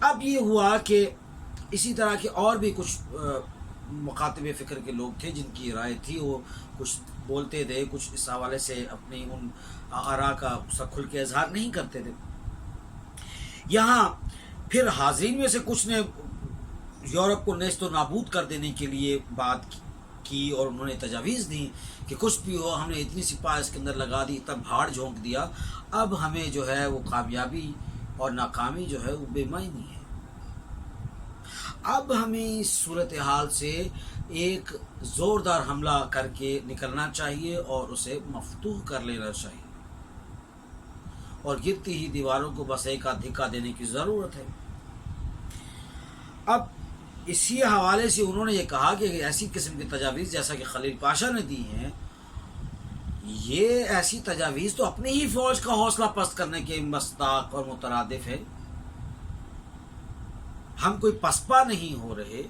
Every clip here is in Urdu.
اب یہ ہوا کہ اسی طرح کے اور بھی کچھ مکاتب فکر کے لوگ تھے جن کی رائے تھی، وہ کچھ بولتے تھے، کچھ اس حوالے سے اپنی ان آراء کا سب کھل کے اظہار نہیں کرتے تھے۔ یہاں پھر حاضرین میں سے کچھ نے یورپ کو نیست و نابود کر دینے کے لیے بات کی اور انہوں نے تجاویز دی کہ کچھ بھی ہو، ہم نے اتنی سپاہ اس کے اندر لگا دی، اتنا بھاڑ جھونک دیا، اب ہمیں جو ہے وہ کامیابی اور ناکامی جو ہے وہ بے معنی ہے۔ اب ہمیں اس صورتحال سے ایک زوردار حملہ کر کے نکلنا چاہیے اور اسے مفتوح کر لینا چاہیے، اور گرتی ہی دیواروں کو بس ایک آدھ دھکا دینے کی ضرورت ہے۔ اب اسی حوالے سے انہوں نے یہ کہا کہ ایسی قسم کی تجاویز جیسا کہ خلیل پاشا نے دی ہیں، یہ ایسی تجاویز تو اپنی ہی فوج کا حوصلہ پست کرنے کے مصداق اور مترادف ہے۔ ہم کوئی پسپا نہیں ہو رہے،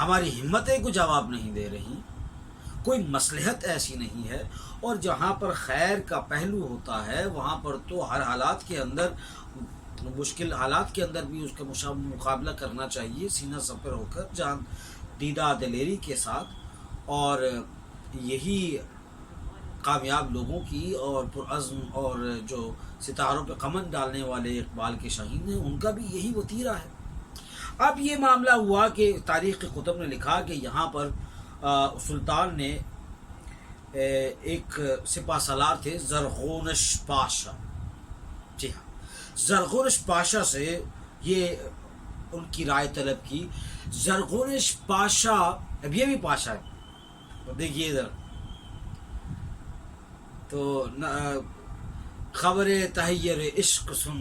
ہماری ہمتیں کو جواب نہیں دے رہی، کوئی مصلحت ایسی نہیں ہے، اور جہاں پر خیر کا پہلو ہوتا ہے وہاں پر تو ہر حالات کے اندر، مشکل حالات کے اندر بھی اس کا مقابلہ کرنا چاہیے، سینہ سپر ہو کر، جان دیدہ دلیری کے ساتھ، اور یہی کامیاب لوگوں کی اور پرعزم اور جو ستاروں پہ قمن ڈالنے والے اقبال کے شاہین ہیں ان کا بھی یہی وتیرہ ہے۔ اب یہ معاملہ ہوا کہ تاریخ کے کتب نے لکھا کہ یہاں پر سلطان نے ایک سپہ سالار تھے زرغونش پاشا، جی ہاں، زرغونش پاشا سے یہ ان کی رائے طلب کی۔ زرغونش پاشا، اب یہ بھی پاشا ہے، دیکھیے ادھر تو خبر تحیر عشق سن،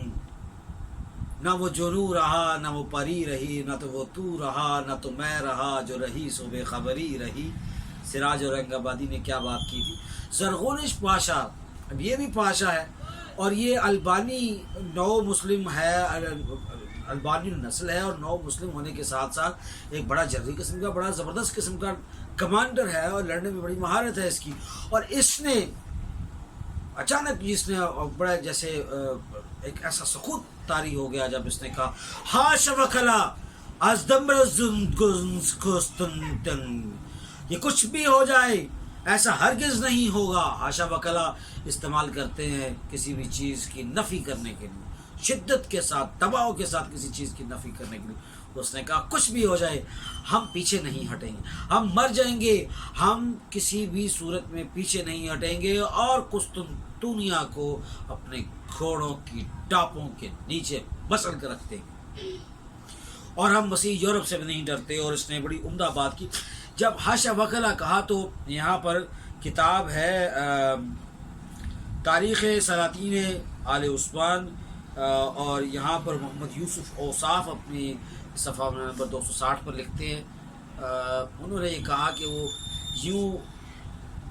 نہ وہ جنو رہا نہ وہ پری رہی، نہ تو وہ تو رہا نہ تو میں رہا، جو رہی سو بے خبری رہی۔ سراج اورنگ آبادی نے کیا بات کی تھی۔ زرغونش پاشا، اب یہ بھی پاشا ہے، اور یہ البانی نو مسلم ہے، البانی نسل ہے، اور نو مسلم ہونے کے ساتھ ساتھ ایک بڑا جلدی قسم کا، بڑا زبردست قسم کا کمانڈر ہے، اور لڑنے میں بڑی مہارت ہے اس کی۔ اور اس نے اچانک اس نے بڑا جیسے ایک ایسا سکوت طاری ہو گیا جب اس نے کہا ہاش وکلا از دمرزن، یہ کچھ بھی ہو جائے ایسا ہرگز نہیں ہوگا۔ ہاشا وکلا استعمال کرتے ہیں کسی بھی چیز کی نفی کرنے کے لیے، شدت کے ساتھ، دباؤ کے ساتھ کسی چیز کی نفی کرنے کے لیے۔ اس نے کہا کچھ بھی ہو جائے ہم پیچھے نہیں ہٹیں گے، ہم مر جائیں گے، ہم کسی بھی صورت میں پیچھے نہیں ہٹیں گے، اور قسطنطنیہ کو اپنے گھوڑوں کی ٹاپوں کے نیچے بسل کر رکھ دیں گے، اور ہم مسیح یورپ سے بھی نہیں ڈرتے۔ اور اس نے بڑی عمدہ بات کی۔ جب حاشا وکلا کہا تو یہاں پر کتاب ہے تاریخ سلاطین آل عثمان، اور یہاں پر محمد یوسف اوصاف اپنی صفحہ نمبر 260 پر لکھتے ہیں، انہوں نے یہ کہا کہ وہ یوں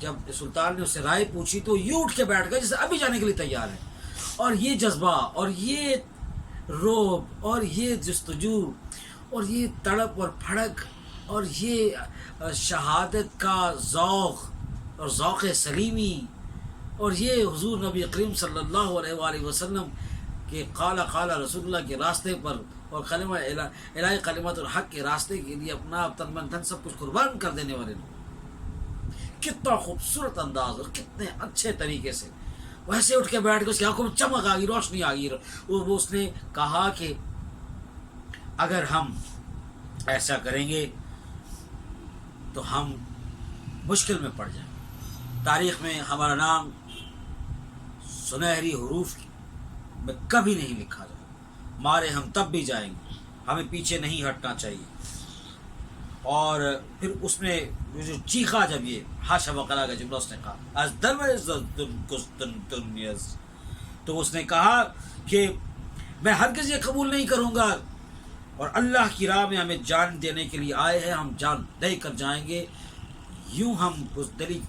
جب سلطان نے اس سے رائے پوچھی تو یوں اٹھ کے بیٹھ گئے جیسے ابھی جانے کے لیے تیار ہے، اور یہ جذبہ اور یہ روب اور یہ جستجو اور یہ تڑپ اور پھڑک اور یہ شہادت کا ذوق اور ذوق سلیمی، اور یہ حضور نبی کریم صلی اللہ علیہ وآلہ وسلم کہ قال رسول اللہ کے راستے پر اور کلمہ الہی کلمت الحق کے راستے کے لیے اپنا تن من دھن سب کچھ قربان کر دینے والے لوگ، کتنا خوبصورت انداز اور کتنے اچھے طریقے سے ویسے اٹھ کے بیٹھ کے اس کی آنکھوں میں چمک آ گئی، روشنی آ گئی۔ وہ اس نے کہا کہ اگر ہم ایسا کریں گے تو ہم مشکل میں پڑ جائیں، تاریخ میں ہمارا نام سنہری حروف میں کبھی نہیں لکھا جائے، مارے ہم تب بھی جائیں گے، ہمیں پیچھے نہیں ہٹنا چاہیے۔ اور پھر اس نے جو چیخا، جب یہ حاشا وکلا کا جملہ اس نے کہا از قسطنطنیہ، تو اس نے کہا کہ میں ہرگز یہ قبول نہیں کروں گا، اور اللہ کی راہ میں ہمیں جان دینے کے لیے آئے ہیں، ہم جان دے کر جائیں گے، یوں ہم بزدلی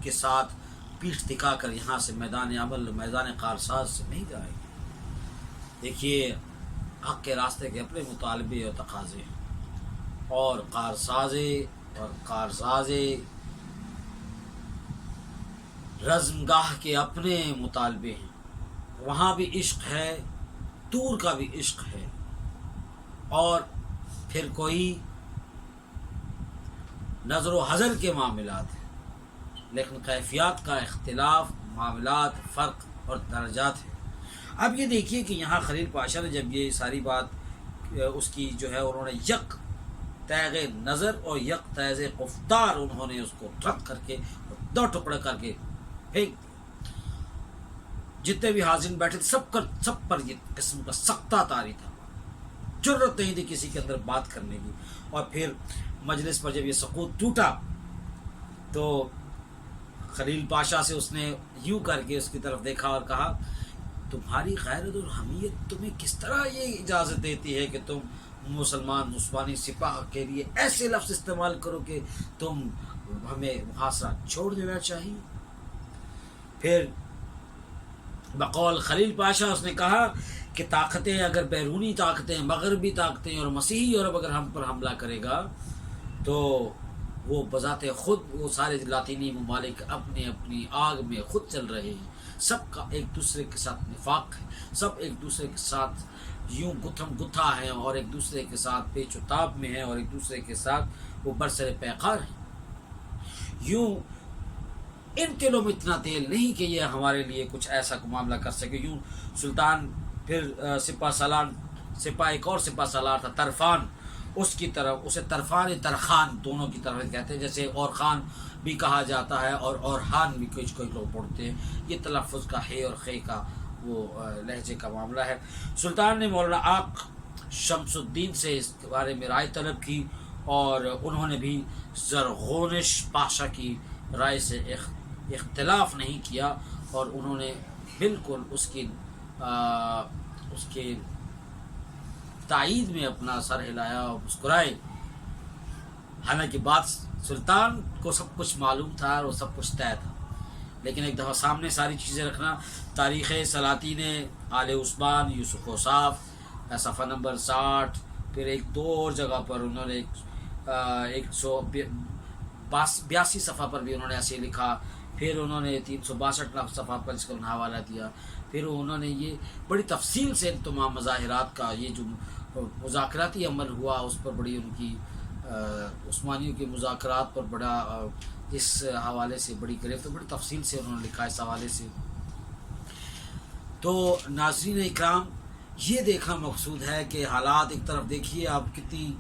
کے ساتھ پیٹھ دکھا کر یہاں سے میدان عمل، میدان کارساز سے نہیں جائیں گے۔ دیکھیے حق کے راستے کے اپنے مطالبے اور تقاضے ہیں، اور کارسازے رزمگاہ کے اپنے مطالبے ہیں، وہاں بھی عشق ہے، طور کا بھی عشق ہے، اور پھر کوئی نظر و حضر کے معاملات ہیں، لیکن کیفیات کا اختلاف، معاملات، فرق اور درجات ہیں۔ اب یہ دیکھیے کہ یہاں خلیل پاشا نے جب یہ ساری بات اس کی جو ہے انہوں نے یک تیغ نظر اور یک تیغ گفتار انہوں نے اس کو رد کر کے دو ٹکڑے کر کے پھینک دیا۔ جتنے بھی حاضرین بیٹھے تھے سب پر یہ قسم کا سختہ طاری تھا، جرت نہیں تھی کسی کے اندر بات کرنے کی۔ اور پھر مجلس پر جب یہ سکوت ٹوٹا تو خلیل پاشا سے اس نے یوں کر کے اس کی طرف دیکھا اور کہا، تمہاری غیرت اور حمیت تمہیں کس طرح یہ اجازت دیتی ہے کہ تم مسلمان عثمانی سپاہ کے لیے ایسے لفظ استعمال کرو کہ تم ہمیں محاصرہ چھوڑ دینا چاہیے؟ پھر بقول خلیل پاشا اس نے کہا کہ طاقتیں اگر بیرونی طاقتیں، مغربی طاقتیں اور مسیحی یورپ اگر ہم پر حملہ کرے گا تو وہ بذات خود وہ سارے لاطینی ممالک اپنی اپنی آگ میں خود چل رہے ہیں، سب کا ایک دوسرے کے ساتھ نفاق ہے، سب ایک دوسرے کے ساتھ یوں گتھم گتھا ہیں اور ایک دوسرے کے ساتھ پیچ و تاب میں ہیں اور ایک دوسرے کے ساتھ وہ برسر پیکار ہیں۔ یوں ان تیلوں میں اتنا تیل نہیں کہ یہ ہمارے لیے کچھ ایسا معاملہ کر سکے۔ یوں سلطان پھر سپاہ ایک اور سپاہ سالار تھا طرفان، اس کی طرف اسے طرفان طرخان دونوں کی طرف کہتے ہیں، جیسے اور خان بھی کہا جاتا ہے اور ہان بھی کوئی لوگ پڑھتے ہیں، یہ تلفظ کا ہے اور خے کا وہ لہجے کا معاملہ ہے۔ سلطان نے مولانا آق شمس الدین سے اس کے بارے میں رائے طلب کی اور انہوں نے بھی زرغونش پاشا کی رائے سے اختلاف نہیں کیا اور انہوں نے بالکل اس کی تائید میں اپنا سر ہلایا اور مسکرائے۔ حالانکہ بات سلطان کو سب کچھ معلوم تھا اور سب کچھ طے تھا، لیکن ایک دفعہ سامنے ساری چیزیں رکھنا۔ تاریخ سلاطین آل عثمان یوسف اوصاف صفحہ نمبر 60، پھر ایک دو اور جگہ پر انہوں نے 182 صفحہ پر بھی انہوں نے ایسے لکھا، پھر انہوں نے 362 صفحہ پر اس کا حوالہ دیا، پھر انہوں نے یہ بڑی تفصیل سے تمام مظاہرات کا یہ جو مذاکراتی عمل ہوا اس پر بڑی ان کی عثمانیوں کے مذاکرات پر بڑا اس حوالے سے بڑی گرفت بڑی تفصیل سے انہوں نے لکھا اس حوالے سے۔ تو ناظرین اکرام، یہ دیکھنا مقصود ہے کہ حالات ایک طرف دیکھیے آپ کتنی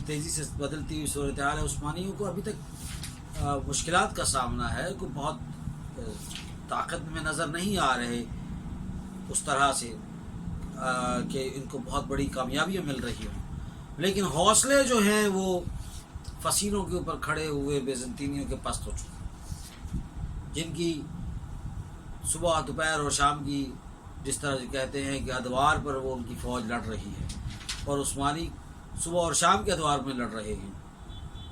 تیزی سے بدلتی ہوئی صورتحال ہے۔ عثمانیوں کو ابھی تک مشکلات کا سامنا ہے، کوئی بہت طاقت میں نظر نہیں آ رہے اس طرح سے کہ ان کو بہت بڑی کامیابیاں مل رہی ہوں، لیکن حوصلے جو ہیں وہ فصیلوں کے اوپر کھڑے ہوئے بیزنطینیوں کے پست ہو چکے، جن کی صبح دوپہر اور شام کی جس طرح سے کہتے ہیں کہ ادوار پر وہ ان کی فوج لڑ رہی ہے، اور عثمانی صبح اور شام کے ادوار میں لڑ رہے ہیں،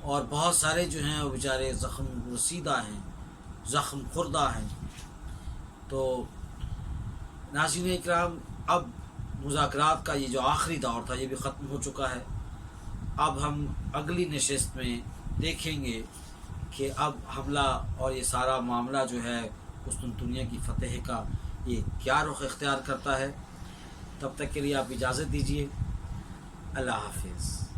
اور بہت سارے جو ہیں وہ بیچارے زخم رسیدہ ہیں، زخم خوردہ ہیں۔ تو ناظرین اکرام، اب مذاکرات کا یہ جو آخری دور تھا یہ بھی ختم ہو چکا ہے۔ اب ہم اگلی نشست میں دیکھیں گے کہ اب حملہ اور یہ سارا معاملہ جو ہے قسطنطنیہ کی فتح کا یہ کیا رخ اختیار کرتا ہے۔ تب تک کے لیے آپ اجازت دیجیے، اللہ حافظ۔